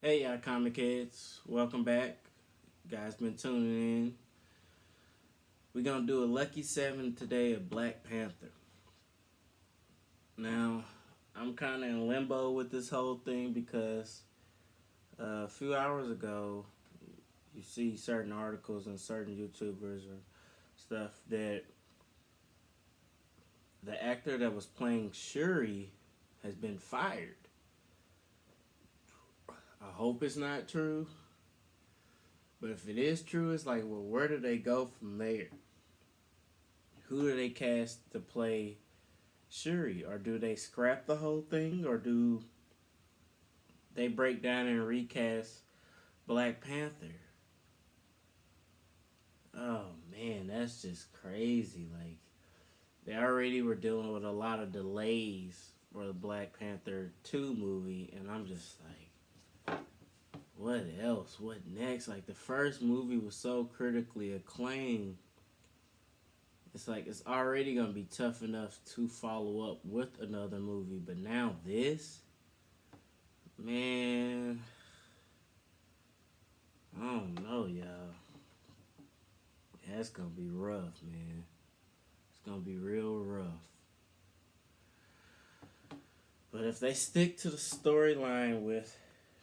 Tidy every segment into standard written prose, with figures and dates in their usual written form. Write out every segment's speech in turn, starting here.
Hey, y'all comic heads. Welcome back. You guys been tuning in. We're going to do a lucky 7 today of Black Panther. Now, I'm kind of in limbo with this whole thing because a few hours ago, you see certain articles and certain YouTubers or stuff that the actor that was playing Shuri has been fired. I hope it's not true. But if it is true, it's like, well, where do they go from there? Who do they cast to play Shuri? Or do they scrap the whole thing? Or do they break down and recast Black Panther? Oh man, that's just crazy. Like, they already were dealing with a lot of delays for the Black Panther 2 movie, and I'm just like, what else? What next? Like, the first movie was so critically acclaimed. It's like it's already gonna be tough enough to follow up with another movie, but now this, man, I don't know, y'all. That's gonna be rough, man. It's gonna be real rough. But if they stick to the storyline with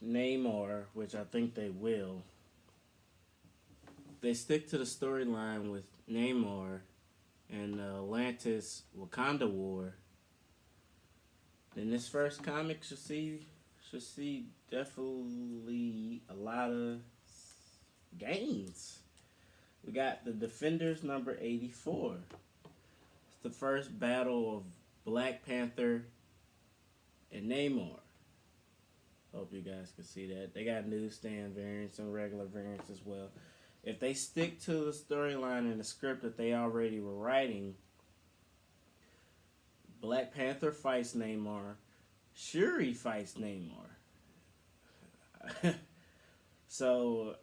Namor, which I think they will, if they stick to the storyline with Namor and the Atlantis Wakanda War, then this first comic should see definitely a lot of gains. We got the Defenders number 84. It's the first battle of Black Panther and Namor. Hope you guys can see that. They got newsstand variants and regular variants as well. If they stick to the storyline and the script that they already were writing, Black Panther fights Namor, Shuri fights Namor. So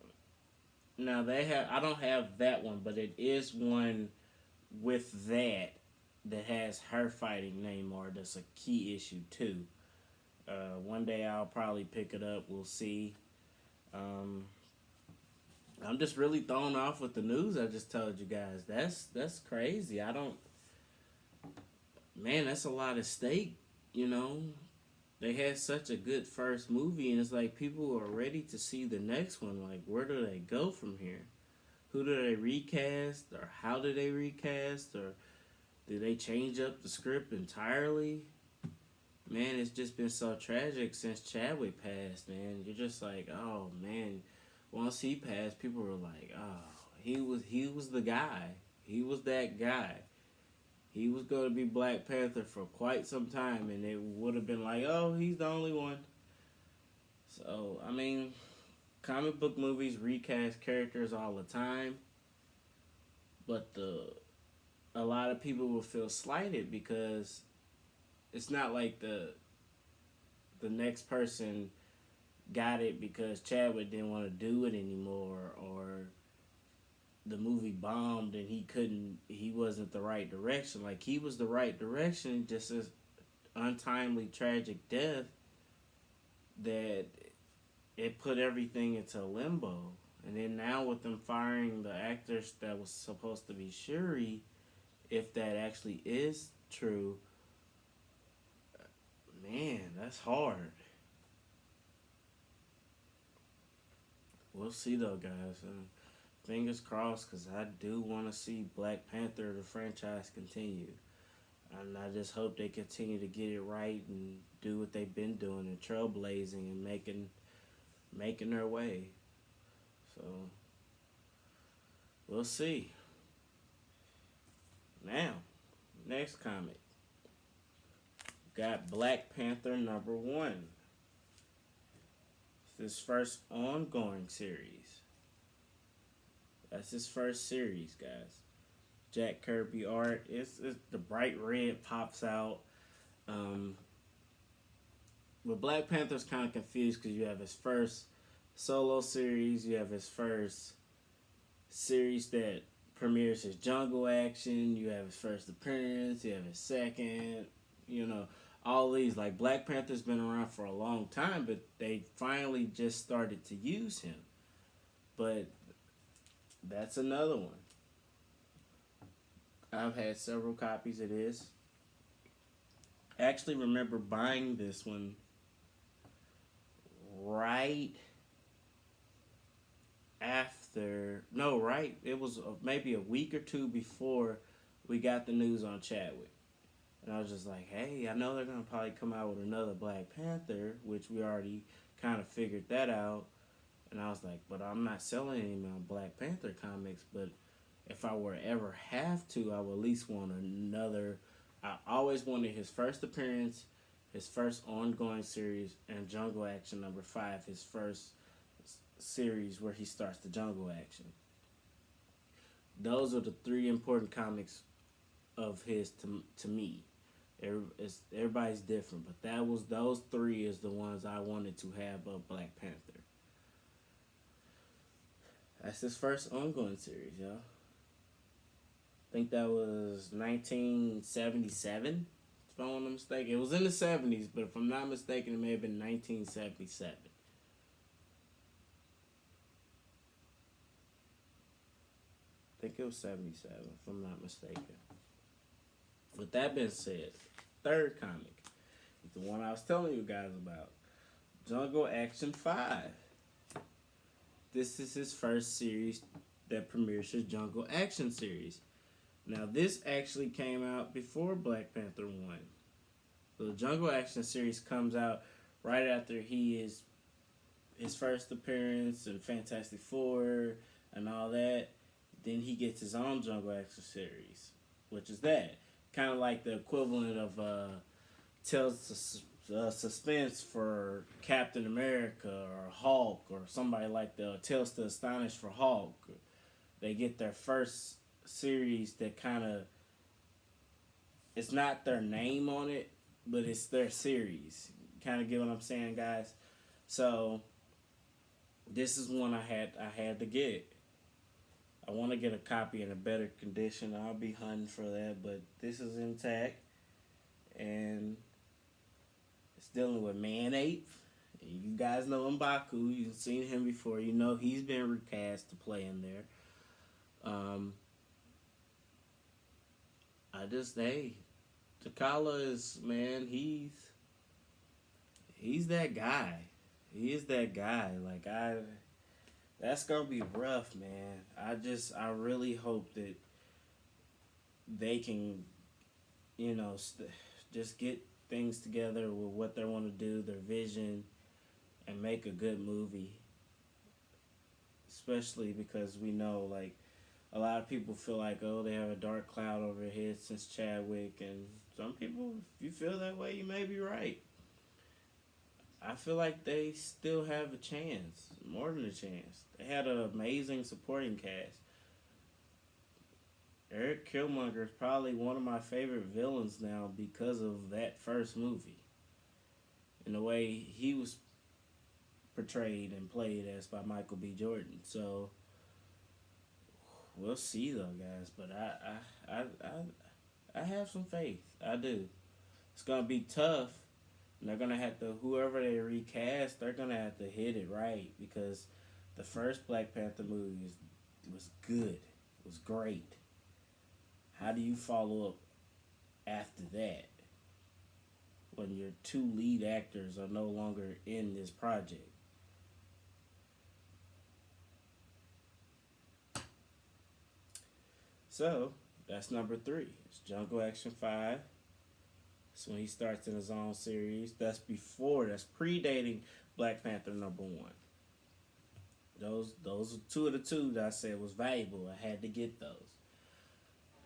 now they have. I don't have that one, but it is one with that has her fighting Namor. That's a key issue too. One day I'll probably pick it up. We'll see. Um, I'm just really thrown off with the news I just told you guys. That's crazy. I don't. Man, that's a lot of stake. You know, they had such a good first movie, and it's like people are ready to see the next one. Like, where do they go from here? Who do they recast, or how do they recast, or do they change up the script entirely? Man, it's just been so tragic since Chadwick passed, man. You're just like, oh man. Once he passed, people were like, oh, he was the guy. He was that guy. He was going to be Black Panther for quite some time, and it would have been like, oh, he's the only one. So I mean, comic book movies recast characters all the time, but a lot of people will feel slighted because it's not like the next person got it because Chadwick didn't want to do it anymore, or the movie bombed and he wasn't the right direction. Like, he was the right direction, just as untimely tragic death that it put everything into limbo. And then now with them firing the actors that was supposed to be Shuri, if that actually is true, man, that's hard. We'll see though, guys. Fingers crossed, because I do want to see Black Panther, the franchise, continue. And I just hope they continue to get it right and do what they've been doing and trailblazing and making their way. So we'll see. Now, next comic. Got Black Panther number 1. It's his first ongoing series. That's his first series, guys. Jack Kirby art. It's the bright red pops out. Um, but Black Panther's kind of confused because you have his first solo series, you have his first series that premieres his jungle action, you have his first appearance, you have his second, you know, all these, like Black Panther's been around for a long time, but they finally just started to use him. But that's another one. I've had several copies of this. I actually remember buying this one right after, no, right, it was maybe a week or two before we got the news on Chadwick. And I was just like, hey, I know they're going to probably come out with another Black Panther, which we already kind of figured that out. And I was like, but I'm not selling any of my Black Panther comics. But if I were ever have to, I would at least want another. I always wanted his first appearance, his first ongoing series, and Jungle Action #5, his first series where he starts the Jungle Action. Those are the three important comics of his to me. Everybody's different, but that was those three is the ones I wanted to have of Black Panther. That's his first ongoing series, y'all. I think that was 1977, if I'm not mistaken. It was in the 70s, but if I'm not mistaken, it may have been 1977. I think it was 77, if I'm not mistaken. With that being said, third comic is the one I was telling you guys about. Jungle Action 5. This is his first series that premieres his Jungle Action series. Now, this actually came out before Black Panther 1. So the Jungle Action series comes out right after he is his first appearance in Fantastic Four and all that. Then he gets his own Jungle Action series, which is that. Kind of like the equivalent of tells suspense for Captain America or Hulk or somebody like the Tales to Astonish for Hulk. They get their first series that kind of, it's not their name on it, but it's their series. Kind of get what I'm saying, guys? So this is one I had to get. I want to get a copy in a better condition. I'll be hunting for that, but this is intact, and it's dealing with Man Ape. You guys know M'Baku. You've seen him before. You know he's been recast to play in there. T'Challa is, man, he's that guy. He is that guy. That's gonna be rough, man. I really hope that they can, just get things together with what they want to do, their vision, and make a good movie. Especially because we know, like, a lot of people feel like, oh, they have a dark cloud over their head since Chadwick, and some people, if you feel that way, you may be right. I feel like they still have a chance, more than a chance. They had an amazing supporting cast. Eric Killmonger is probably one of my favorite villains now because of that first movie. And the way he was portrayed and played as by Michael B. Jordan. So we'll see though, guys. But I have some faith. I do. It's gonna be tough. And they're gonna have to, whoever they recast, they're gonna have to hit it right, because the first Black Panther movie was good. It was great. How do you follow up after that when your two lead actors are no longer in this project? So that's number 3. It's Jungle Action 5. That's when he starts in his own series. That's predating Black Panther #1. Those are two of the two that I said was valuable. I had to get those.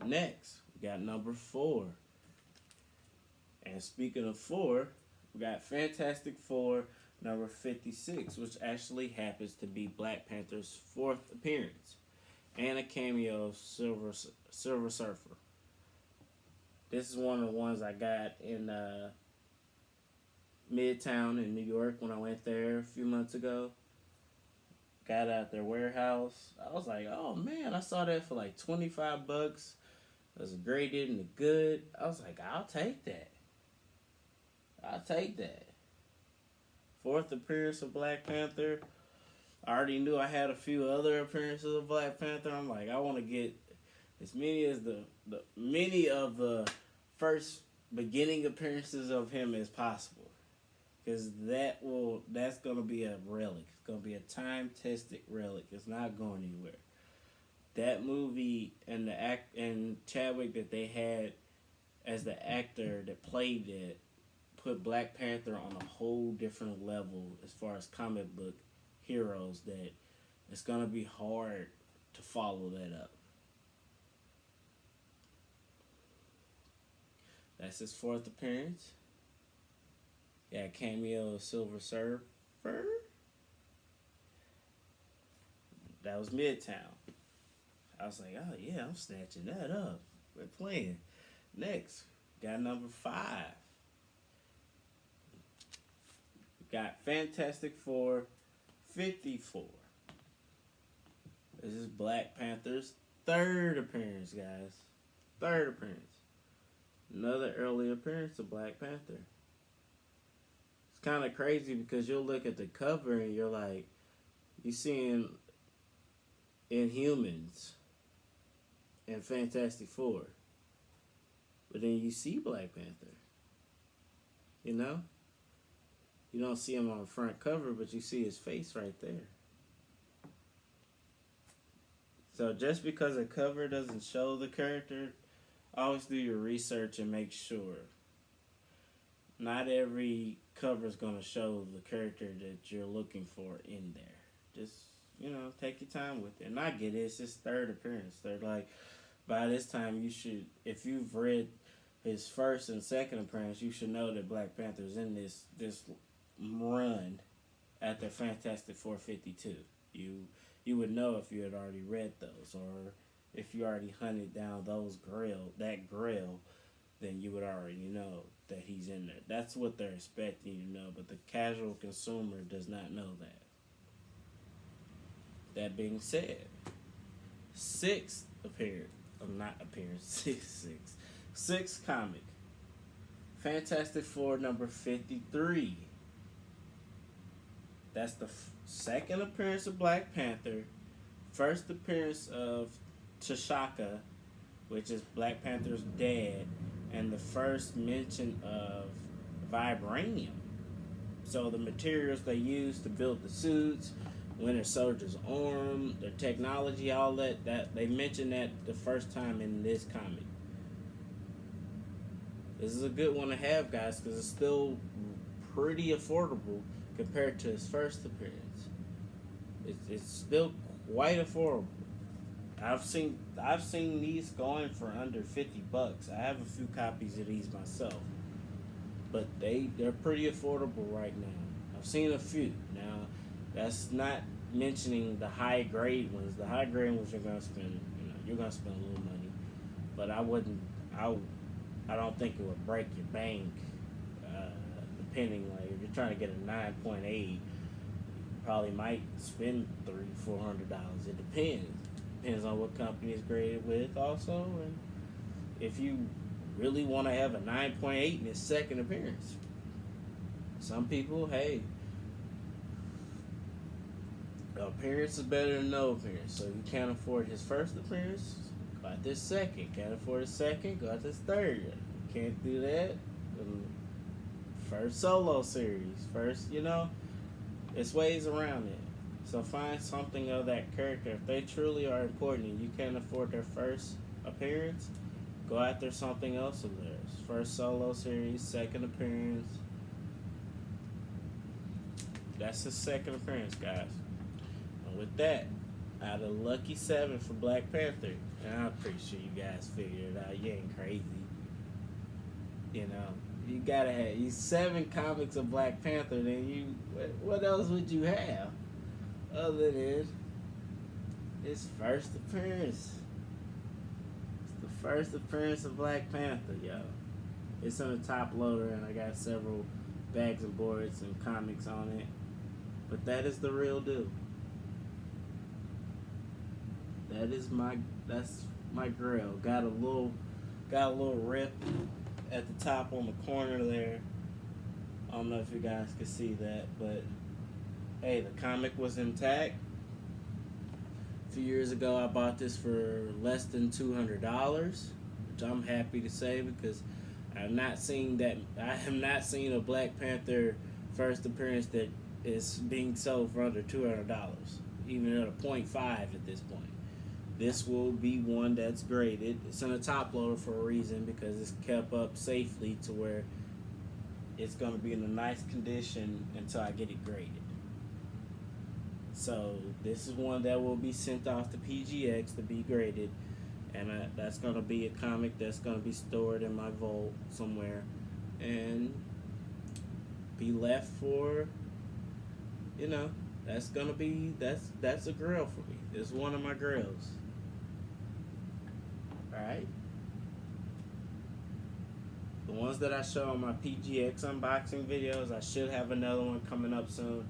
Next, we got number 4. And speaking of 4, we got Fantastic Four #56, which actually happens to be Black Panther's 4th appearance, and a cameo of Silver Surfer. This is one of the ones I got in Midtown in New York when I went there a few months ago. Got out their warehouse. I was like, oh man, I saw that for like $25. It was graded and good. I was like, I'll take that. I'll take that. Fourth appearance of Black Panther. I already knew I had a few other appearances of Black Panther. I'm like, I want to get as many as the many of the first beginning appearances of him as possible, because that's gonna be a relic. It's gonna be a time tested relic. It's not going anywhere. That movie and the act and Chadwick that they had as the actor that played it put Black Panther on a whole different level as far as comic book heroes, that it's gonna be hard to follow that up. That's his fourth appearance. Yeah, cameo of Silver Surfer. That was Midtown. I was like, oh yeah, I'm snatching that up. We're playing. Next, got number 5. We got Fantastic Four 54. This is Black Panther's third appearance, guys. Third appearance. Another early appearance of Black Panther. It's kind of crazy because you'll look at the cover and you're like, you seeing Inhumans and Fantastic Four. But then you see Black Panther. You know? You don't see him on the front cover, but you see his face right there. So just because a cover doesn't show the character, always do your research and make sure. Not every cover is going to show the character that you're looking for in there. Just, take your time with it. And I get it. It's his third appearance. They're like, by this time, you should, if you've read his first and second appearance, you should know that Black Panther's in this run at the Fantastic 452. You would know if you had already read those, or if you already hunted down that grail, then you would already know that he's in there. That's what they're expecting you to know, but the casual consumer does not know that. That being said, sixth comic, Fantastic Four number 53. That's the second appearance of Black Panther, first appearance of T'Chaka, which is Black Panther's dad, and the first mention of vibranium. So the materials they use to build the suits, Winter Soldier's arm, their technology, all that they mention that the first time in this comic. This is a good one to have, guys, because it's still pretty affordable compared to his first appearance. It's still quite affordable. I've seen these going for under $50. I have a few copies of these myself, but they're pretty affordable right now. I've seen a few. Now, that's not mentioning the high grade ones. The high grade ones you're gonna spend a little money, but I don't think it would break your bank. Depending, like if you're trying to get a 9.8, you probably might spend $300-400. It depends on what company it's graded with also, and if you really want to have a 9.8 in his second appearance. Some people, hey, appearance is better than no appearance. So you can't afford his first appearance, go out this second. Can't afford his second, go out this third. Can't do that, first solo series. First, it's ways around it. So find something of that character. If they truly are important and you can't afford their first appearance, go after something else of theirs. First solo series, second appearance. That's his second appearance, guys. And with that, out of lucky 7 for Black Panther, and I'm pretty sure you guys figured it out. You ain't crazy. You gotta have 7 comics of Black Panther. Then what else would you have other than his first appearance? It's the first appearance of Black Panther, yo. It's on the top loader, and I got several bags and boards and comics on it. But that is the real deal. That's my grill. Got a little rip at the top on the corner there. I don't know if you guys could see that, but hey, the comic was intact. A few years ago, I bought this for less than $200, which I'm happy to say because I've not seen that. I have not seen a Black Panther first appearance that is being sold for under $200, even at a point .5 at this point. This will be one that's graded. It's in a top loader for a reason because it's kept up safely to where it's going to be in a nice condition until I get it graded. So this is one that will be sent off to PGX to be graded, and that's going to be a comic that's going to be stored in my vault somewhere and be left for, you know, that's going to be, that's a grail for me. It's one of my grails. Alright? The ones that I show on my PGX unboxing videos, I should have another one coming up soon.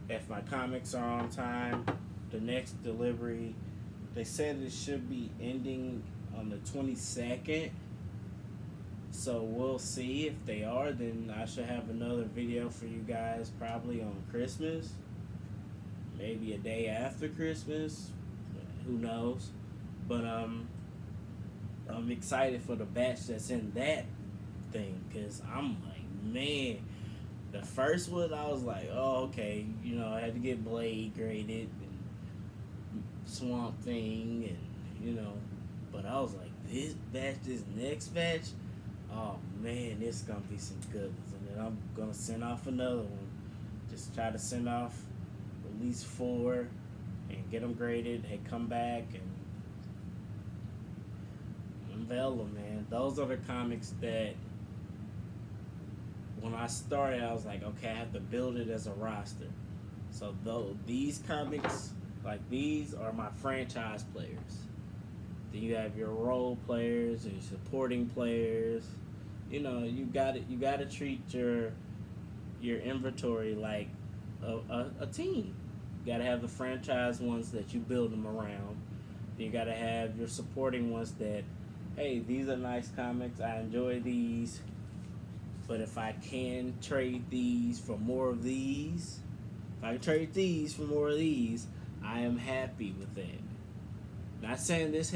If my comics are on time, the next delivery, they said it should be ending on the 22nd. So we'll see. If they are, then I should have another video for you guys probably on Christmas. Maybe a day after Christmas. Who knows? But I'm excited for the batch that's in that thing, because I'm like, man, the first one I was like, oh, okay, you know, I had to get Blade graded and Swamp Thing, and, you know, but I was like, this batch, this next batch, oh man, it's gonna be some good ones. And then I'm gonna send off another one. Just try to send off at least 4 and get them graded and come back and unveil them, man. Those are the comics that when I started, I was like, okay, I have to build it as a roster. So though these comics, like these, are my franchise players. Then you have your role players and your supporting players. You know, you got to treat your inventory like a team. You got to have the franchise ones that you build them around. Then you got to have your supporting ones that, hey, these are nice comics. I enjoy these. But if I can trade these for more of these, if I can trade these for more of these, I am happy with that. Not saying this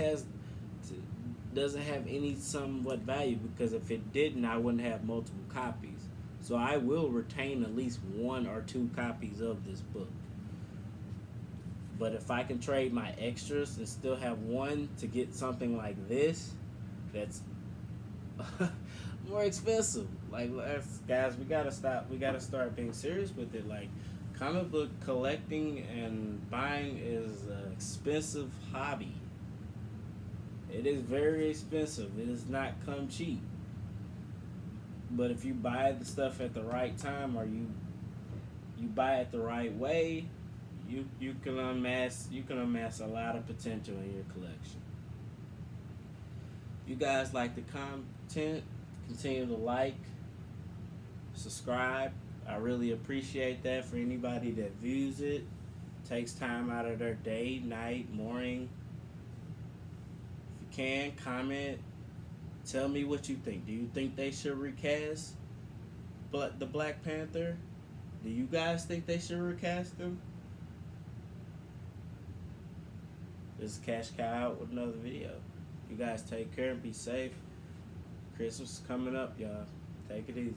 doesn't have any somewhat value, because if it didn't, I wouldn't have multiple copies. So I will retain at least 1 or 2 copies of this book. But if I can trade my extras and still have 1 to get something like this, that's more expensive. Like, guys, we gotta stop. We gotta start being serious with it. Like, comic book collecting and buying is an expensive hobby. It is very expensive. It does not come cheap. But if you buy the stuff at the right time, or you buy it the right way, you can amass a lot of potential in your collection. If you guys like the content, continue to like, subscribe. I really appreciate that for anybody that views it, takes time out of their day, night, morning. If you can, comment, tell me what you think. Do you think they should recast the Black Panther? Do you guys think they should recast him? This is Cash Cow out with another video. You guys take care and be safe. Christmas is coming up, y'all. Take it easy.